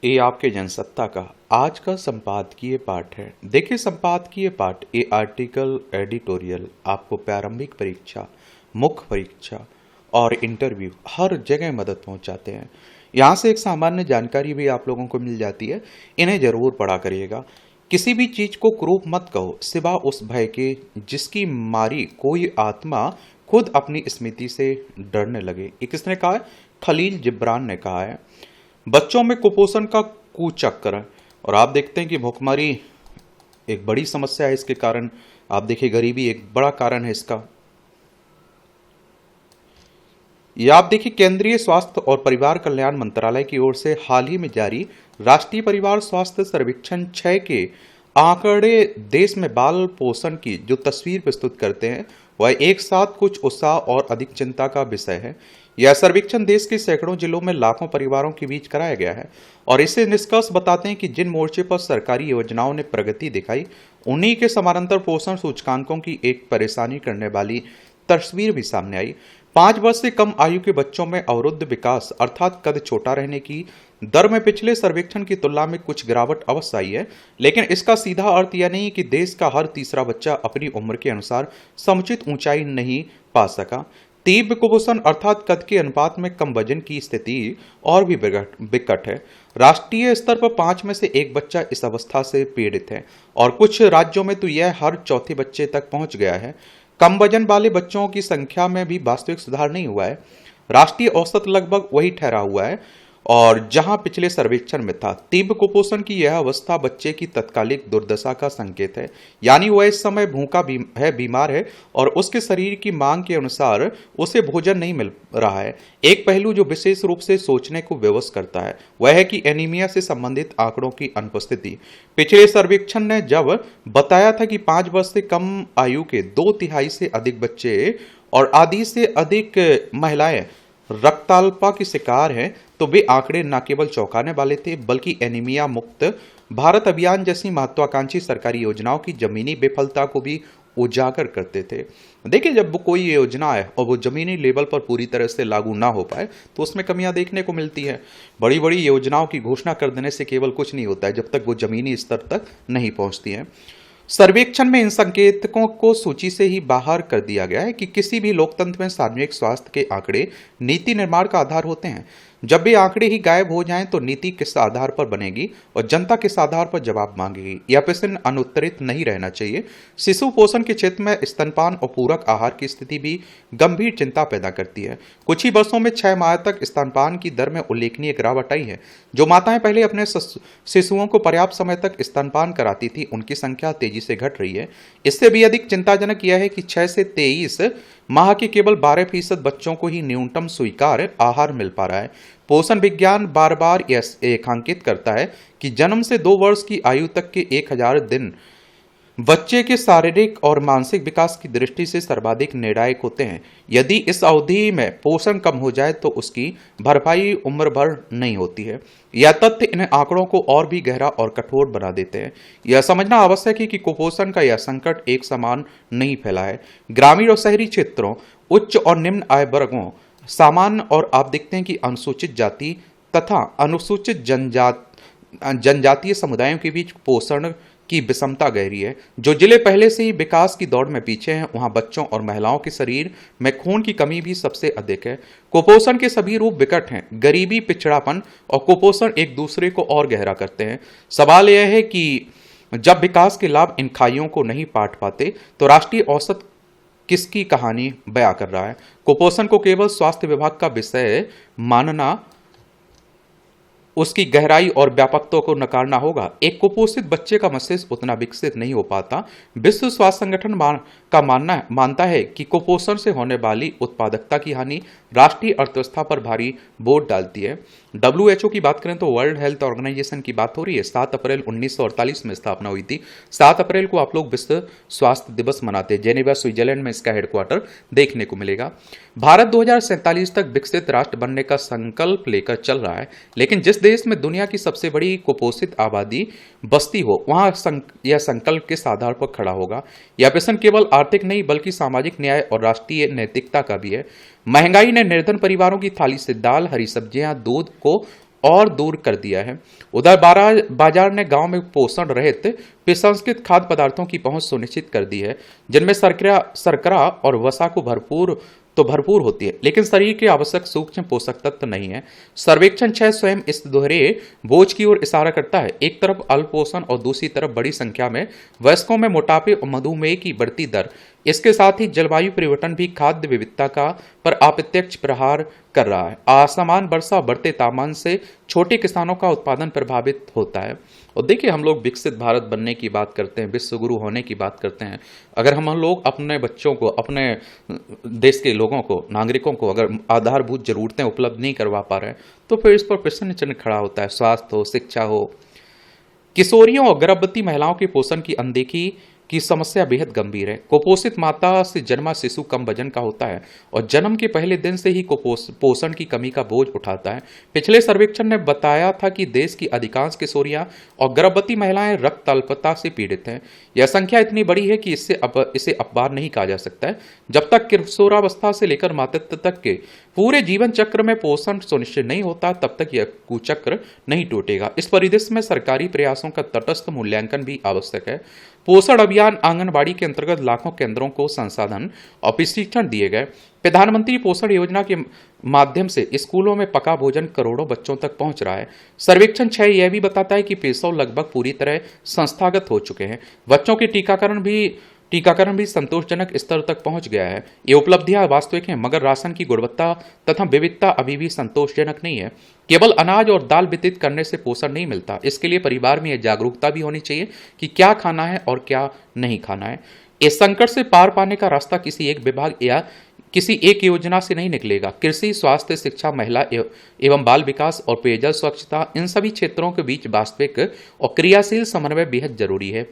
ये आपके जनसत्ता का आज का संपादकीय पाठ है। देखिए, संपादकीय पाठ ये आर्टिकल, एडिटोरियल आपको प्रारंभिक परीक्षा, मुख्य परीक्षा और इंटरव्यू हर जगह मदद पहुंचाते हैं। यहाँ से एक सामान्य जानकारी भी आप लोगों को मिल जाती है। इन्हें जरूर पढ़ा करिएगा। किसी भी चीज को क्रूप मत कहो सिवा उस भय के जिसकी मारी कोई आत्मा खुद अपनी स्मृति से डरने लगे। ये किसने कहा है? खलील जिब्रान ने कहा है। बच्चों में कुपोषण का कुचक्र है और आप देखते हैं कि भूखमरी एक बड़ी समस्या है। इसके कारण आप देखिए, गरीबी एक बड़ा कारण है इसका। यह आप देखिए, केंद्रीय स्वास्थ्य और परिवार कल्याण मंत्रालय की ओर से हाल ही में जारी राष्ट्रीय परिवार स्वास्थ्य सर्वेक्षण 6 के आंकड़े देश में बाल पोषण की जो तस्वीर प्रस्तुत करते हैं वह एक साथ कुछ उत्साह और अधिक चिंता का विषय है। यह सर्वेक्षण देश के सैकड़ों जिलों में लाखों परिवारों के बीच कराया गया है और इससे निष्कर्ष बताते हैं कि जिन मोर्चे पर सरकारी योजनाओं ने प्रगति दिखाई, उन्हीं के समानांतर पोषण सूचकांकों की एक परेशानी करने वाली तस्वीर भी सामने आई। 5 वर्ष से कम आयु के बच्चों में अवरुद्ध विकास अर्थात कद छोटा रहने की दर में पिछले सर्वेक्षण की तुलना में कुछ गिरावट अवश्य आई है, लेकिन इसका सीधा अर्थ यह नहीं कि देश का हर तीसरा बच्चा अपनी उम्र के अनुसार समुचित ऊंचाई नहीं पा सका। तीव्र कुपोषण अर्थात कद के अनुपात में कम वजन की स्थिति और भी विकट है। राष्ट्रीय स्तर पर 5 में से 1 बच्चा इस अवस्था से पीड़ित है और कुछ राज्यों में तो यह हर चौथे बच्चे तक पहुंच गया है। कम वजन वाले बच्चों की संख्या में भी वास्तविक सुधार नहीं हुआ है। राष्ट्रीय औसत लगभग वही ठहरा हुआ है और जहां पिछले सर्वेक्षण में था। तीव्र कुपोषण की यह अवस्था बच्चे की तत्कालिक दुर्दशा का संकेत है, यानी वह इस समय भूखा बीमार है और उसके शरीर की मांग के अनुसार उसे भोजन नहीं मिल रहा है। एक पहलू जो विशेष रूप से सोचने को विवश करता है वह है कि एनीमिया से संबंधित आंकड़ों की अनुपस्थिति। पिछले सर्वेक्षण ने जब बताया था कि 5 वर्ष से कम आयु के 2/3 से अधिक बच्चे और आधी से अधिक महिलाएं रक्ताल्पता की शिकार हैं, तो वे आंकड़े न केवल चौंकाने वाले थे बल्कि एनीमिया मुक्त भारत अभियान जैसी महत्वाकांक्षी सरकारी योजनाओं की जमीनी विफलता को भी उजागर करते थे। देखिए, जब कोई योजना है और वो जमीनी लेवल पर पूरी तरह से लागू ना हो पाए तो उसमें कमियां देखने को मिलती है। बड़ी बड़ी योजनाओं की घोषणा कर देने से केवल कुछ नहीं होता है जब तक वो जमीनी स्तर तक नहीं पहुंचती है। सर्वेक्षण में इन संकेतकों को सूची से ही बाहर कर दिया गया है कि किसी भी लोकतंत्र में सार्वजनिक स्वास्थ्य के आंकड़े नीति निर्माण का आधार होते हैं। जब भी आंकड़े ही गायब हो जाएं तो नीति किस आधार पर बनेगी और जनता किस आधार पर जवाब मांगेगी? यह प्रश्न अनुत्तरित नहीं रहना चाहिए। शिशु पोषण के क्षेत्र में स्तनपान और पूरक आहार की स्थिति भी गंभीर चिंता पैदा करती है। कुछ ही वर्षों में 6 माह तक स्तनपान की दर में उल्लेखनीय गिरावट आई है। जो माताएं पहले अपने शिशुओं को पर्याप्त समय तक स्तनपान कराती थी, उनकी संख्या तेजी से घट रही है। इससे भी अधिक चिंताजनक यह है कि 6 से 23 माह के केवल 12% बच्चों को ही न्यूनतम स्वीकार्य आहार मिल पा रहा है। पोषण विज्ञान बार बार यह रेखांकित करता है कि जन्म से 2 वर्ष की आयु तक के 1000 दिन बच्चे के शारीरिक और मानसिक विकास की दृष्टि से सर्वाधिक निर्णायक होते हैं। यदि इस अवधि में पोषण कम हो जाए तो उसकी भरपाई उम्र भर नहीं होती है। यह तथ्य इन आंकड़ों को और भी गहरा और कठोर बना देते हैं। यह समझना आवश्यक है कि कुपोषण का यह संकट एक समान नहीं फैला है। ग्रामीण और शहरी क्षेत्रों, उच्च और निम्न आय वर्गों, सामान्य और आप देखते हैं कि अनुसूचित जाति तथा अनुसूचित जनजातीय समुदायों के बीच पोषण की विषमता गहरी है। जो जिले पहले से ही विकास की दौड़ में पीछे हैं, वहां बच्चों और महिलाओं के शरीर में खून की कमी भी सबसे अधिक है। कुपोषण के सभी रूप विकट हैं। गरीबी, पिछड़ापन और कुपोषण एक दूसरे को और गहरा करते हैं। सवाल यह है कि जब विकास के लाभ इन खाइयों को नहीं पाट पाते तो राष्ट्रीय औसत किसकी कहानी बयां कर रहा है? कुपोषण को केवल स्वास्थ्य विभाग का विषय मानना उसकी गहराई और व्यापकता को नकारना होगा। एक कुपोषित बच्चे का मस्तिष्क उतना विकसित नहीं हो पाता। विश्व स्वास्थ्य संगठन का मानता है कि कुपोषण से होने वाली उत्पादकता की हानि राष्ट्रीय अर्थव्यवस्था पर भारी बोझ डालती है। WHO की बात करें तो वर्ल्ड हेल्थ ऑर्गेनाइजेशन की बात हो रही है। 7 अप्रैल 1948 में स्थापना हुई थी। 7 अप्रैल को आप लोग विश्व स्वास्थ्य दिवस मनाते हैं। जेनेवा, स्विट्जरलैंड में इसका हेडक्वार्टर देखने को मिलेगा। भारत 2047 तक विकसित राष्ट्र बनने का संकल्प लेकर चल रहा है, लेकिन जिस देश में दुनिया की सबसे बड़ी कुपोषित आबादी बस्ती हो, वहां यह संकल्प किस आधार पर खड़ा होगा? यह प्रश्न केवल आर्थिक नहीं बल्कि सामाजिक न्याय और राष्ट्रीय नैतिकता का भी है। महंगाई ने निर्धन परिवारों की थाली से दाल, हरी सब्जियां, दूध को और दूर कर दिया है। उधर बाजार ने गांव में पोषण रहित प्रसंस्कृत खाद्य पदार्थों की पहुंच सुनिश्चित कर दी है, जिनमें शर्करा और वसा को भरपूर होती है, लेकिन शरीर के आवश्यक सूक्ष्म पोषक तत्व नहीं है। सर्वेक्षण 6 स्वयं इस दोहरे बोझ की ओर इशारा करता है। एक तरफ अल्पोषण और दूसरी तरफ बड़ी संख्या में वयस्कों में मोटापे और मधुमेह की बढ़ती दर। इसके साथ ही जलवायु परिवर्तन भी खाद्य विविधता पर अप्रत्यक्ष प्रहार कर रहा है। असमान वर्षा, बढ़ते तापमान से छोटे किसानों का उत्पादन प्रभावित होता है। और देखिए, हम लोग विकसित भारत बनने की बात करते हैं, विश्व गुरु होने की बात करते हैं। अगर हम लोग अपने बच्चों को, अपने देश के लोगों को, नागरिकों को अगर आधारभूत जरूरतें उपलब्ध नहीं करवा पा रहे हैं, तो फिर इस पर प्रश्न चिन्ह खड़ा होता है। स्वास्थ्य हो, शिक्षा हो, किशोरियों और गर्भवती महिलाओं के पोषण की अनदेखी की समस्या बेहद गंभीर है। कुपोषित माता से जन्मा शिशु कम वजन का होता है और जन्म के पहले दिन से ही पोषण की कमी का बोझ उठाता है। पिछले सर्वेक्षण ने बताया था कि देश की अधिकांश किशोरियां और गर्भवती महिलाएं रक्त अल्पता से पीड़ित हैं। यह संख्या इतनी बड़ी है कि इसे अपवाद नहीं कहा जा सकता है। जब तक किशोरावस्था से लेकर मातृत्व तक के पूरे जीवन चक्र में पोषण सुनिश्चित नहीं होता, तब तक यह कुचक्र नहीं टूटेगा। इस परिदृश्य में सरकारी प्रयासों का तटस्थ मूल्यांकन भी आवश्यक है। पोषण अभियान आंगनबाड़ी के अंतर्गत लाखों केंद्रों को संसाधन और प्रशिक्षण दिए गए। प्रधानमंत्री पोषण योजना के माध्यम से स्कूलों में पका भोजन करोड़ों बच्चों तक पहुंच रहा है। सर्वेक्षण 6 यह भी बताता है कि प्रसव लगभग पूरी तरह संस्थागत हो चुके हैं। बच्चों के टीकाकरण भी संतोषजनक स्तर तक पहुंच गया है। ये उपलब्धियां वास्तविक हैं, मगर राशन की गुणवत्ता तथा विविधता अभी भी संतोषजनक नहीं है। केवल अनाज और दाल वितरित करने से पोषण नहीं मिलता। इसके लिए परिवार में यह जागरूकता भी होनी चाहिए कि क्या खाना है और क्या नहीं खाना है। इस संकट से पार पाने का रास्ता किसी एक विभाग या किसी एक योजना से नहीं निकलेगा। कृषि, स्वास्थ्य, शिक्षा, महिला एवं बाल विकास और पेयजल स्वच्छता, इन सभी क्षेत्रों के बीच वास्तविक और क्रियाशील समन्वय बेहद जरूरी है।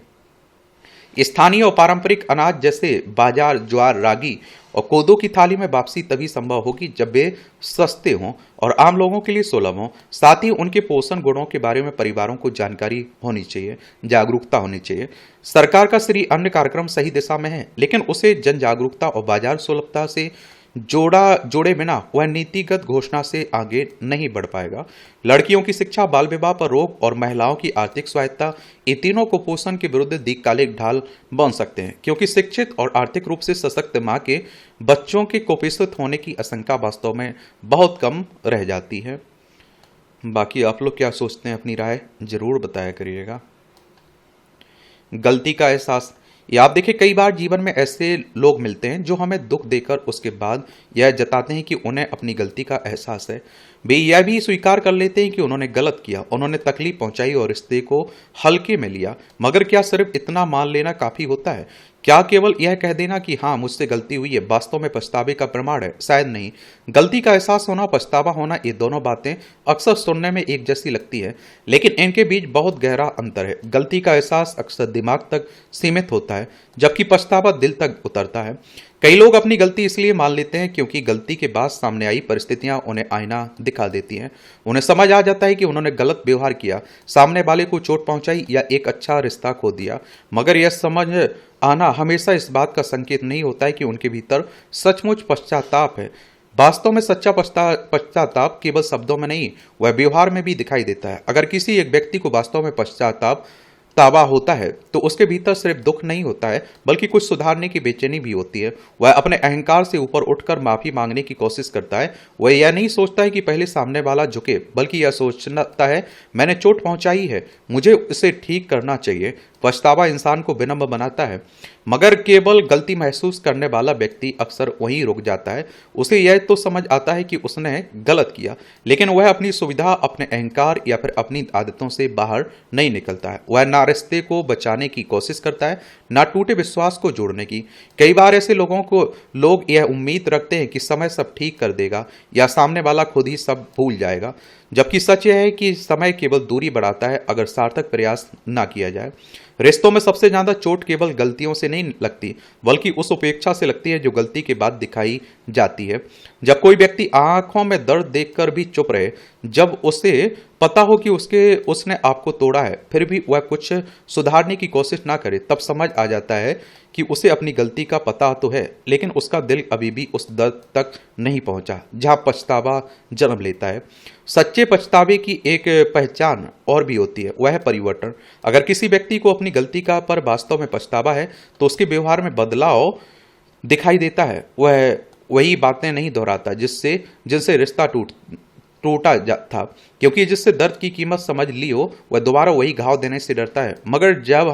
स्थानीय और पारंपरिक अनाज जैसे बाजरा, ज्वार, रागी और कोदो की थाली में वापसी तभी संभव होगी जब वे सस्ते हों और आम लोगों के लिए सुलभ हों। साथ ही उनके पोषण गुणों के बारे में परिवारों को जानकारी होनी चाहिए, जागरूकता होनी चाहिए। सरकार का श्री अन्न कार्यक्रम सही दिशा में है, लेकिन उसे जन जागरूकता और बाजार सुलभता से जोड़े बिना वह नीतिगत घोषणा से आगे नहीं बढ़ पाएगा। लड़कियों की शिक्षा, बाल विवाह पर रोक और महिलाओं की आर्थिक स्वायत्ता, ये तीनों कुपोषण के विरुद्ध दीर्घकालिक ढाल बन सकते हैं, क्योंकि शिक्षित और आर्थिक रूप से सशक्त मां के बच्चों के कुपोषित होने की आशंका वास्तव में बहुत कम रह जाती है। बाकी आप लोग क्या सोचते हैं, अपनी राय जरूर बताया करिएगा। गलती का एहसास, ये आप देखिए, कई बार जीवन में ऐसे लोग मिलते हैं जो हमें दुख देकर उसके बाद यह जताते हैं कि उन्हें अपनी गलती का एहसास है। वे यह भी स्वीकार कर लेते हैं कि उन्होंने गलत किया, उन्होंने तकलीफ पहुंचाई और रिश्ते को हल्के में लिया। मगर क्या सिर्फ इतना मान लेना काफी होता है? क्या केवल यह कह देना कि हाँ, मुझसे गलती हुई है वास्तव में पछतावे का प्रमाण है? शायद नहीं। गलती का एहसास होना, पछतावा होना, ये दोनों बातें अक्सर सुनने में एक जैसी लगती है, लेकिन इनके बीच बहुत गहरा अंतर है। गलती का एहसास अक्सर दिमाग तक सीमित होता है, जबकि पछतावा दिल तक उतरता है। कई लोग अपनी गलती इसलिए मान लेते हैं क्योंकि गलती के बाद सामने आई परिस्थितियां उन्हें आईना दिखा देती हैं। उन्हें समझ आ जाता है कि उन्होंने गलत व्यवहार किया, सामने वाले को चोट पहुंचाई या एक अच्छा रिश्ता खो दिया। मगर यह समझ आना हमेशा इस बात का संकेत नहीं होता है कि उनके भीतर सचमुच पश्चाताप है। वास्तव में सच्चा पश्चाताप केवल शब्दों में नहीं, वह व्यवहार में भी दिखाई देता है। अगर किसी एक व्यक्ति को वास्तव में पश्चाताप होता है तो उसके भीतर सिर्फ दुख नहीं होता है, बल्कि कुछ सुधारने की बेचैनी भी होती है। वह अपने अहंकार से ऊपर उठकर माफी मांगने की कोशिश करता है। वह यह नहीं सोचता है कि पहले सामने वाला झुके, बल्कि यह सोचता है मैंने चोट पहुंचाई है, मुझे इसे ठीक करना चाहिए। पछतावा इंसान को विनम्र बनाता है, मगर केवल गलती महसूस करने वाला व्यक्ति अक्सर वहीं रुक जाता है। उसे यह तो समझ आता है कि उसने गलत किया, लेकिन वह अपनी सुविधा, अपने अहंकार या फिर अपनी आदतों से बाहर नहीं निकलता है। वह ना रिश्ते को बचाने की कोशिश करता है, ना टूटे विश्वास को जोड़ने की। कई बार ऐसे लोग यह उम्मीद रखते हैं कि समय सब ठीक कर देगा या सामने वाला खुद ही सब भूल जाएगा, जबकि सच यह है कि समय केवल दूरी बढ़ाता है अगर सार्थक प्रयास ना किया जाए। रिश्तों में सबसे ज्यादा चोट केवल गलतियों से नहीं लगती, बल्कि उस उपेक्षा से लगती है जो गलती के बाद दिखाई जाती है। जब कोई व्यक्ति आंखों में दर्द देखकर भी चुप रहे, जब उसे पता हो कि उसने आपको तोड़ा है, फिर भी वह कुछ सुधारने की कोशिश ना करे, तब समझ आ जाता है कि उसे अपनी गलती का पता तो है, लेकिन उसका दिल अभी भी उस दर्द तक नहीं पहुंचा जहां पछतावा जन्म लेता है। सच्चे पछतावे की एक पहचान और भी होती है, वह है परिवर्तन। अगर किसी व्यक्ति को अपनी गलती का पर वास्तव में पछतावा है तो उसके व्यवहार में बदलाव दिखाई देता है। वह वही बातें नहीं दोहराता जिनसे रिश्ता था, क्योंकि जिससे दर्द की कीमत समझ ली हो वह दोबारा वही घाव देने से डरता है। मगर जब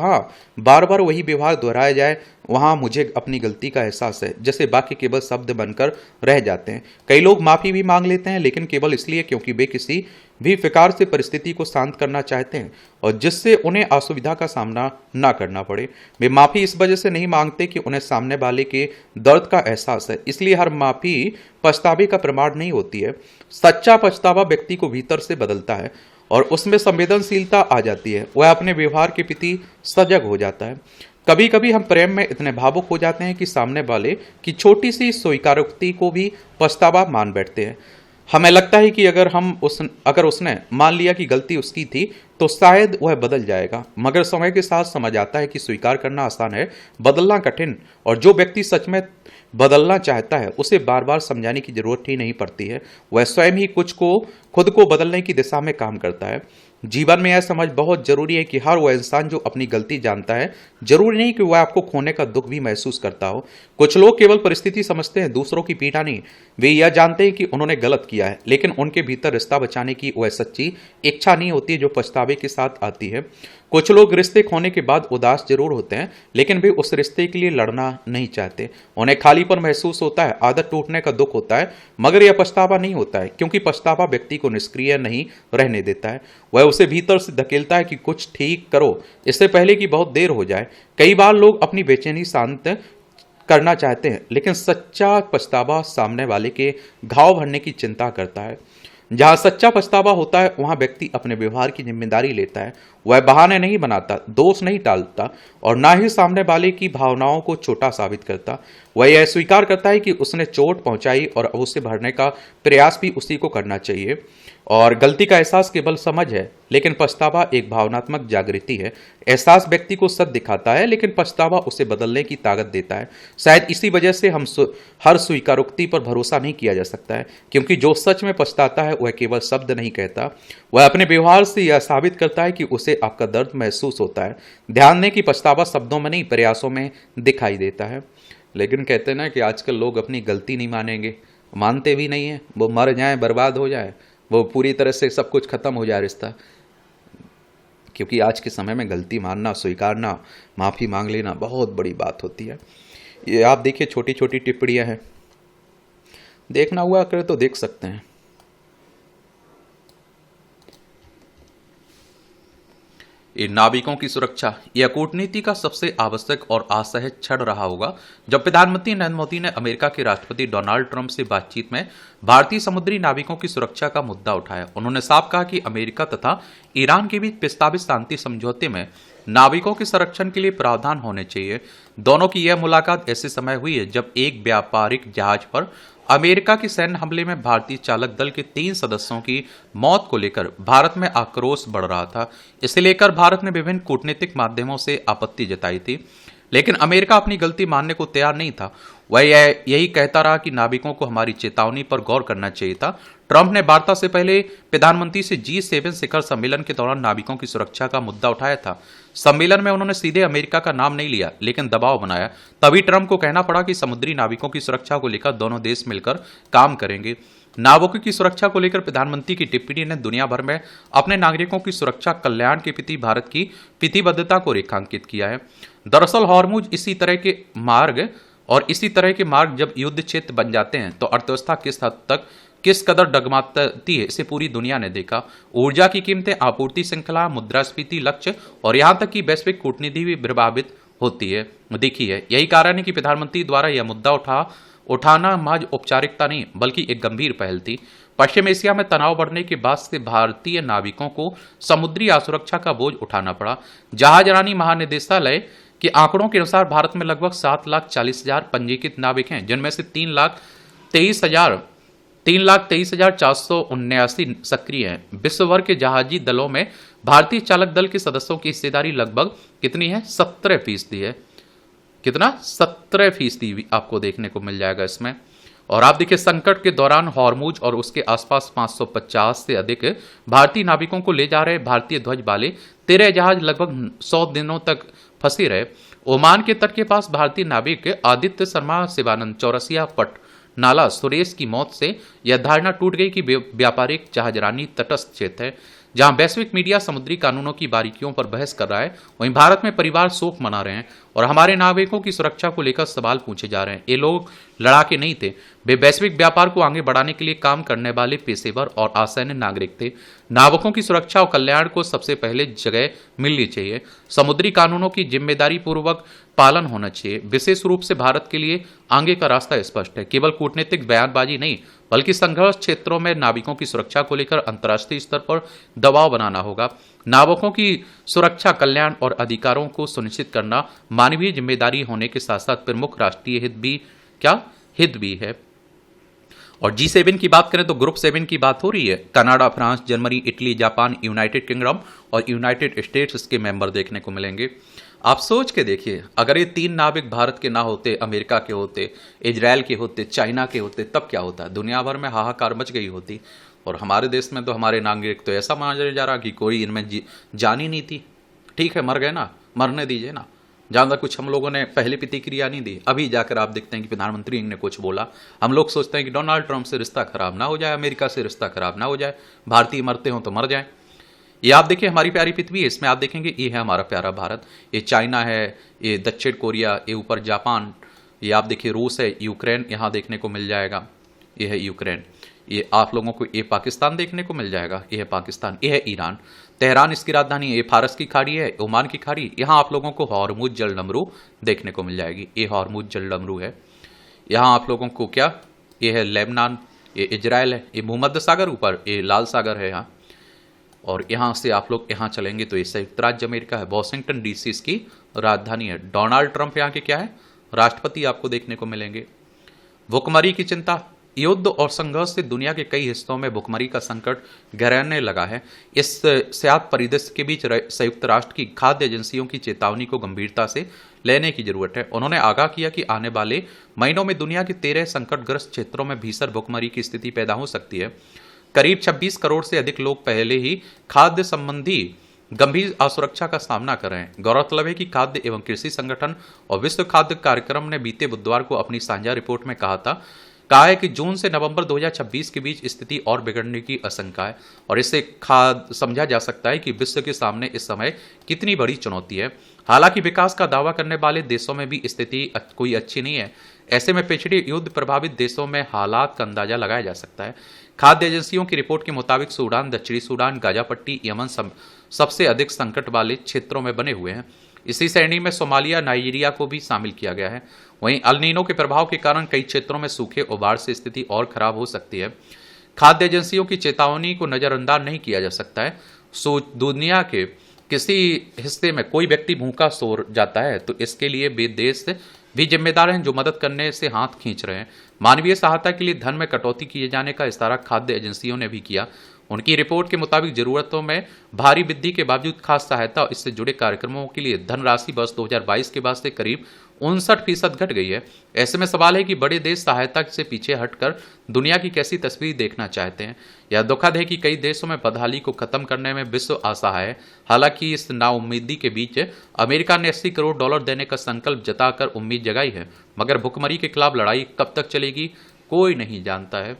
बार बार वही व्यवहार दोहराया जाए, वहां मुझे अपनी गलती का एहसास है, जैसे बाकी केवल शब्द बनकर रह जाते हैं। कई लोग माफी भी मांग लेते हैं, लेकिन केवल इसलिए क्योंकि वे किसी भी प्रकार से परिस्थिति को शांत करना चाहते हैं और जिससे उन्हें असुविधा का सामना ना करना पड़े। वे माफी इस वजह से नहीं मांगते कि उन्हें सामने वाले के दर्द का एहसास है, इसलिए हर माफी पछतावे का प्रमाण नहीं होती है। सच्चा पछतावा व्यक्ति को भीतर से बदलता है और उसमें संवेदनशीलता आ जाती है। वह अपने व्यवहार के प्रति सजग हो जाता है। कभी कभी हम प्रेम में इतने भावुक हो जाते हैं कि सामने वाले की छोटी सी स्वीकारोक्ति को भी पछतावा मान बैठते हैं। हमें लगता है कि अगर उसने मान लिया कि गलती उसकी थी तो शायद वह बदल जाएगा, मगर समय के साथ समझ आता है कि स्वीकार करना आसान है, बदलना कठिन। और जो व्यक्ति सच में बदलना चाहता है उसे बार बार समझाने की जरूरत ही नहीं पड़ती है, वह स्वयं ही खुद को बदलने की दिशा में काम करता है। जीवन में यह समझ बहुत जरूरी है कि हर वह इंसान जो अपनी गलती जानता है, जरूरी नहीं कि वह आपको खोने का दुख भी महसूस करता हो। कुछ लोग केवल परिस्थिति समझते हैं, दूसरों की पीड़ा नहीं। वे यह जानते हैं कि उन्होंने गलत किया है, लेकिन उनके भीतर रिश्ता बचाने की वह सच्ची इच्छा नहीं होती जो पछतावे के साथ आती है। कुछ लोग रिश्ते खोने के बाद उदास जरूर होते हैं, लेकिन वे उस रिश्ते के लिए लड़ना नहीं चाहते। उन्हें खालीपन महसूस होता है, आदत टूटने का दुख होता है, मगर यह पछतावा नहीं होता है, क्योंकि पछतावा व्यक्ति को निष्क्रिय नहीं रहने देता है। वह उसे भीतर से धकेलता है कि कुछ ठीक करो, इससे पहले कि बहुत देर हो जाए। कई बार लोग अपनी बेचैनी शांत करना चाहते हैं, लेकिन सच्चा पछतावा सामने वाले के घाव भरने की चिंता करता है। जहां सच्चा पछतावा होता है वहां व्यक्ति अपने व्यवहार की जिम्मेदारी लेता है। वह बहाने नहीं बनाता, दोष नहीं टालता और ना ही सामने वाले की भावनाओं को छोटा साबित करता। वह यह स्वीकार करता है कि उसने चोट पहुंचाई और अब उसे भरने का प्रयास भी उसी को करना चाहिए। और गलती का एहसास केवल समझ है, लेकिन पछतावा एक भावनात्मक जागृति है। एहसास व्यक्ति को सत्य दिखाता है, लेकिन पछतावा उसे बदलने की ताकत देता है। शायद इसी वजह से हर स्वीकारोक्ति पर भरोसा नहीं किया जा सकता है, क्योंकि जो सच में पछताता है वह केवल शब्द नहीं कहता, वह अपने व्यवहार से यह साबित करता है कि उसे आपका दर्द महसूस होता है। ध्यान दें कि पछतावा शब्दों में नहीं, प्रयासों में दिखाई देता है। लेकिन कहते हैं ना कि आजकल लोग अपनी गलती नहीं मानेंगे, मानते भी नहीं है। वो मर जाए, बर्बाद हो जाए, वो पूरी तरह से सब कुछ खत्म हो जाए रिश्ता। क्योंकि आज के समय में गलती मानना, स्वीकारना, माफी मांग लेना बहुत बड़ी बात होती है। ये आप देखिए, छोटी छोटी टिप्पणियां हैं, देखना हुआ करे तो देख सकते हैं। ये नाविकों की सुरक्षा, यह कूटनीति का सबसे आवश्यक और असहज क्षण रहा होगा जब प्रधानमंत्री नरेंद्र मोदी ने अमेरिका के राष्ट्रपति डोनाल्ड ट्रंप से बातचीत में भारतीय समुद्री नाविकों की सुरक्षा का मुद्दा उठाया। उन्होंने साफ कहा कि अमेरिका तथा ईरान के बीच प्रस्तावित शांति समझौते में नाविकों के संरक्षण के लिए प्रावधान होने चाहिए। दोनों की यह मुलाकात ऐसे समय हुई है जब एक व्यापारिक जहाज पर अमेरिका के सैन्य हमले में भारतीय चालक दल के 3 सदस्यों की मौत को लेकर भारत में आक्रोश बढ़ रहा था। इसे लेकर भारत ने विभिन्न कूटनीतिक माध्यमों से आपत्ति जताई थी, लेकिन अमेरिका अपनी गलती मानने को तैयार नहीं था। वह यही कहता रहा कि नाविकों को हमारी चेतावनी पर गौर करना चाहिए था। ट्रंप ने वार्ता से पहले प्रधानमंत्री से G7 शिखर सम्मेलन के दौरान नाविकों की सुरक्षा का मुद्दा उठाया था। सम्मेलन में उन्होंने सीधे अमेरिका का नाम नहीं लिया, लेकिन दबाव बनाया। तभी ट्रंप को कहना पड़ा कि समुद्री नाविकों की सुरक्षा को लेकर दोनों देश मिलकर काम करेंगे। नाविकों की सुरक्षा को लेकर प्रधानमंत्री की टिप्पणी ने दुनिया भर में अपने नागरिकों की सुरक्षा कल्याण के प्रति भारत की प्रतिबद्धता को रेखांकित किया है। दरअसल हॉर्मुज इसी तरह के मार्ग जब युद्ध क्षेत्र बन जाते हैं तो अर्थव्यवस्था किस कदर डगमगाती है, इसे पूरी दुनिया ने देखा। ऊर्जा की कीमतें, आपूर्ति श्रृंखला, मुद्रास्फीति लक्ष्य और यहां तक कि वैश्विक कूटनीति भी प्रभावित होती है, देखी है। यही कारण है कि प्रधानमंत्री द्वारा यह मुद्दा उठाना महज औपचारिकता नहीं बल्कि एक गंभीर पहल थी। पश्चिम एशिया में तनाव बढ़ने के बाद से भारतीय नाविकों को समुद्री असुरक्षा का बोझ उठाना पड़ा। जहाजरानी महानिदेशालय के आंकड़ों के अनुसार भारत में लगभग 7,40,000 पंजीकृत नाविक हैं, जिनमें से 3,23,479 सक्रिय हैं। विश्व भर के जहाजी दलों में भारतीय चालक दल के सदस्यों की हिस्सेदारी लगभग कितनी है? 17% है। कितना 17% आपको देखने को मिल जाएगा इसमें। और आप देखिए संकट के दौरान हॉर्मुज और उसके आसपास 550 से अधिक भारतीय नाविकों को ले जा रहे भारतीय ध्वज वाले 13 जहाज लगभग 100 दिनों तक फंसे रहे। ओमान के तट के पास भारतीय नाविक आदित्य शर्मा शिवानंद चौरसिया पट नाला सुरेश की मौत से यह धारणा टूट गई कि व्यापारिक जहाजरानी तटस्थ क्षेत्र है जहां वैश्विक मीडिया समुद्री कानूनों की बारीकियों पर बहस कर रहा है, वहीं भारत में परिवार शोक मना रहे हैं और हमारे नाविकों की सुरक्षा को लेकर सवाल पूछे जा रहे हैं। ये लोग लड़ाके नहीं थे, वे वैश्विक व्यापार को आगे बढ़ाने के लिए काम करने वाले पेशेवर और आसन्न नागरिक थे। नाविकों की सुरक्षा और कल्याण को सबसे पहले जगह मिलनी चाहिए। समुद्री कानूनों की जिम्मेदारी पूर्वक पालन होना चाहिए। विशेष रूप से भारत के लिए आगे का रास्ता स्पष्ट है, केवल कूटनीतिक बयानबाजी नहीं बल्कि संघर्ष क्षेत्रों में नाविकों की सुरक्षा को लेकर अंतर्राष्ट्रीय स्तर पर दबाव बनाना होगा। नाविकों की सुरक्षा, कल्याण और अधिकारों को सुनिश्चित करना मानवीय जिम्मेदारी होने के साथ साथ प्रमुख राष्ट्रीय हित भी है। और G7 की बात करें तो ग्रुप 7 की बात हो रही है। Canada, France, Germany, Italy, Japan, United kingdom और यूनाइटेड स्टेट्स इसके मेंबर देखने को मिलेंगे। आप सोच के देखिए, अगर ये 3 नाविक भारत के ना होते, अमेरिका के होते, इजराइल के होते, चाइना के होते, तब क्या होता? दुनिया भर में हाहाकार मच गई होती। और हमारे देश में तो हमारे नागरिक तो ऐसा माना जा रहा कि कोई इनमें जान ही नहीं थी। ठीक है, मर गए ना, मरने दीजिए ना। ज़्यादा कुछ हम लोगों ने पहले प्रतिक्रिया नहीं दी। अभी जाकर आप देखते हैं कि प्रधानमंत्री ने कुछ बोला। हम लोग सोचते हैं कि डोनाल्ड ट्रंप से रिश्ता खराब ना हो जाए, अमेरिका से रिश्ता खराब ना हो जाए, भारतीय मरते हों तो मर जाए। ये आप देखिए हमारी प्यारी पृथ्वी है, इसमें आप देखेंगे ये है हमारा प्यारा भारत, ये चाइना है, ये दक्षिण कोरिया, ये ऊपर जापान, ये आप देखिए रूस है, यूक्रेन यहाँ देखने को मिल जाएगा, ये है यूक्रेन। ये आप लोगों को ये पाकिस्तान देखने को मिल जाएगा, ये है पाकिस्तान, ये है ईरान। तेहरान इसकी राजधानी है, ये फारस की खाड़ी है, ओमान की खाड़ी। यहाँ आप लोगों को हॉर्मुज जलडमरू देखने को मिल जाएगी, ये हॉर्मुज जलडमरू है। यहाँ आप लोगों को क्या, ये है लेबनान, ये इजराइल है, ये भूमध्य सागर ऊपर, ये लाल सागर है यहाँ। और यहाँ से आप लोग यहाँ चलेंगे तो ये संयुक्त राज्य अमेरिका है, वॉशिंगटन DC इसकी राजधानी है। डोनाल्ड ट्रंप यहाँ के क्या है, राष्ट्रपति आपको देखने को मिलेंगे। भुखमरी की चिंता, युद्ध और संघर्ष से दुनिया के कई हिस्सों में भुखमरी का संकट गहराने लगा है। इस स्यात परिदृश्य के बीच संयुक्त राष्ट्र की खाद्य एजेंसियों की चेतावनी को गंभीरता से लेने की जरूरत है। उन्होंने आगाह किया कि आने वाले महीनों में दुनिया के 13 संकटग्रस्त क्षेत्रों में भीषण भुखमरी की स्थिति पैदा हो सकती है। करीब 26 करोड़ से अधिक लोग पहले ही खाद्य संबंधी गंभीर असुरक्षा का सामना कर रहे हैं। गौरतलब है कि खाद्य एवं कृषि संगठन और विश्व खाद्य कार्यक्रम ने बीते बुधवार को अपनी साझा रिपोर्ट में कहा है कि जून से नवंबर 2026 के बीच स्थिति और बिगड़ने की आशंका है और इससे समझा जा सकता है कि विश्व के सामने इस समय कितनी बड़ी चुनौती है। हालांकि विकास का दावा करने वाले देशों में भी स्थिति कोई अच्छी नहीं है। ऐसे में पिछड़े युद्ध प्रभावित देशों में हालात का अंदाजा लगाया जा सकता है। खाद्य एजेंसियों की रिपोर्ट के मुताबिक सूडान, दक्षिणी सूडान, गाजा पट्टी, यमन सबसे अधिक संकट वाले क्षेत्रों में बने हुए हैं। इसी श्रेणी में सोमालिया, नाइजीरिया को भी शामिल किया गया है। वहीं अल नीनो के प्रभाव के कारण कई क्षेत्रों में सूखे और बाढ़ से स्थिति और खराब हो सकती है। खाद्य एजेंसियों की चेतावनी को नजरअंदाज नहीं किया जा सकता है। दुनिया के किसी हिस्से में कोई व्यक्ति भूखा सो जाता है तो इसके लिए वे देश भी जिम्मेदार हैं जो मदद करने से हाथ खींच रहे हैं। मानवीय सहायता के लिए धन में कटौती किए जाने का इशारा खाद्य एजेंसियों ने भी किया। उनकी रिपोर्ट के मुताबिक जरूरतों में भारी वृद्धि के बावजूद खास सहायता और इससे जुड़े कार्यक्रमों के लिए धनराशि वर्ष 2022 के बाद से करीब 59% घट गई है। ऐसे में सवाल है कि बड़े देश सहायता से पीछे हटकर दुनिया की कैसी तस्वीर देखना चाहते हैं। यह दुखद है कि कई देशों में बदहाली को खत्म करने में विश्व असहाय है। हालांकि इस नाउम्मीदी के बीच अमेरिका ने $80 करोड़ देने का संकल्प जताकर उम्मीद जगाई है, मगर भुखमरी के खिलाफ लड़ाई कब तक चलेगी कोई नहीं जानता है।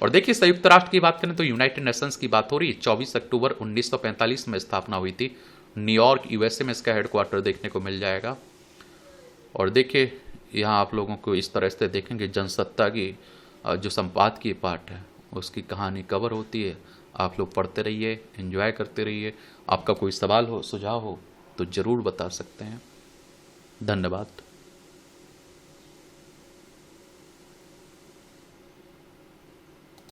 और देखिए संयुक्त राष्ट्र की बात करें तो यूनाइटेड नेशंस की बात हो रही है। 24 अक्टूबर 1945 में स्थापना हुई थी। न्यूयॉर्क USA में इसका हेडक्वार्टर देखने को मिल जाएगा। और देखिए यहाँ आप लोगों को इस तरह से देखेंगे जनसत्ता की जो संपादकीय पाठ है उसकी कहानी कवर होती है। आप लोग पढ़ते रहिए, एंजॉय करते रहिए। आपका कोई सवाल हो, सुझाव हो तो ज़रूर बता सकते हैं। धन्यवाद।